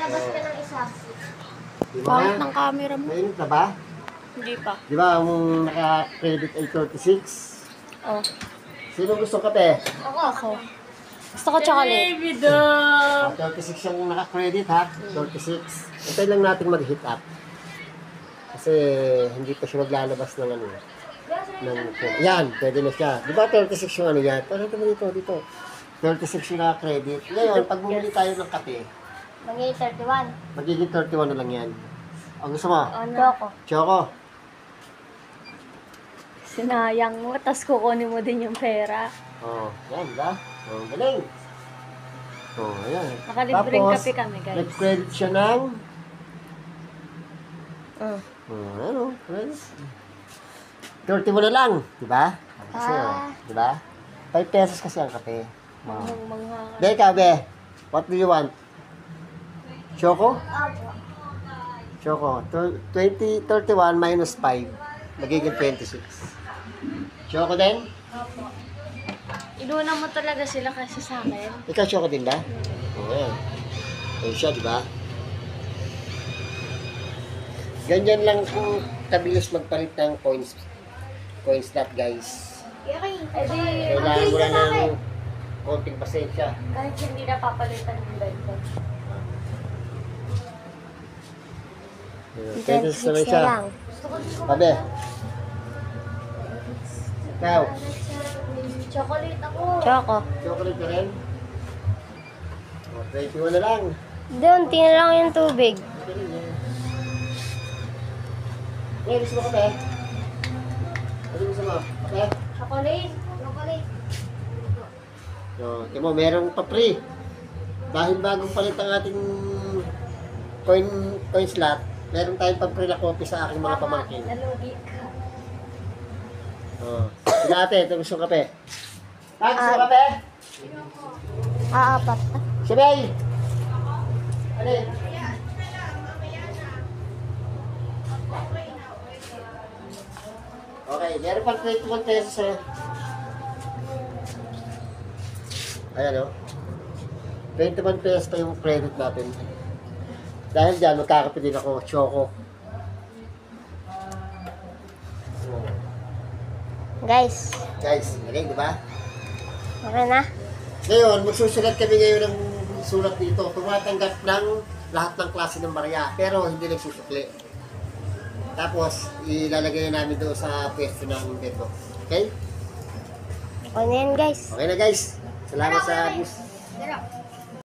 Lalabas ka ng isa. Di Pangit ba? ng camera mo. Mainit na ba? Hindi pa. Di ba, ang naka-credit ay 36? Oh. Sino gusto kape? Ako. Gusto ko chocolate. 36 yung naka-credit ha, 36. Antay lang natin mag-hit up. Kasi hindi pa siya maglalabas ng ano. Yan, pwede na siya. Di ba 36 yung ano yan? Parang dito. 36 yung naka-credit. Ngayon, pag bumili tayo ng kape, Magiging 31. magiging 31 na lang yan. Ang gusto mo? Choco. Choco. Sinayang mo, tapos kukunin mo din yung pera. Oh, yan ba? Oh, galing. Oh, ayan. Nakalibreng Tapos, kape kami, guys. nag-credit siya ng... Oh. ano? Credit. 31 na lang, di ba? Kasi, di ba? 5 pesos kasi ang kape. Wow. Mga... Dahil ka, be. What do you want? Choco? Choco. 31 minus 5. Magiging 26. Choco din? Inuna mo talaga sila kasi sa akin. Ikaw, Choco din ba? Oo, yan. Ayun siya, di ba? Ganyan lang kung kabilis magpalit ng coins slot, guys. Kailangan mo na ng konting pasensya. Kahit hindi na papalitan yung bed ko. Pwede sa naman siya. Pabe. Ikaw. Chocolate ako. Choco. Chocolate ka rin? O, 21 na lang. Doon, tingnan lang yung tubig. Eh, gusto mo kape? Ano gusto mo? Kape? Chocolate. Chocolate. So, tingnan mo, merong pa-free. Dahil bagong palit ang ating coin slot, meron tayong pa-free na copy sa aking mga pamangkin. Nalugi ka. Oh. Sige ate, ito gusto mo kape. Ah, gusto mo kape? Apat. Si May! Alin? Okay, meron pang 21 pesos eh. Ayan o. 21 pesos pa yung credit natin. Dahil dyan, magkakape din ako, Choco. Guys, Guys, galing, di ba? okay na? Ngayon, magsusulat kami ngayon ng sulat dito. Tumatanggap ng lahat ng klase ng barya, pero hindi nagsusukli. Tapos, ilalagay na namin doon sa pwesto ng beto. Okay? Okay na yan, guys. Okay na guys. Salamat sa bus. Pero,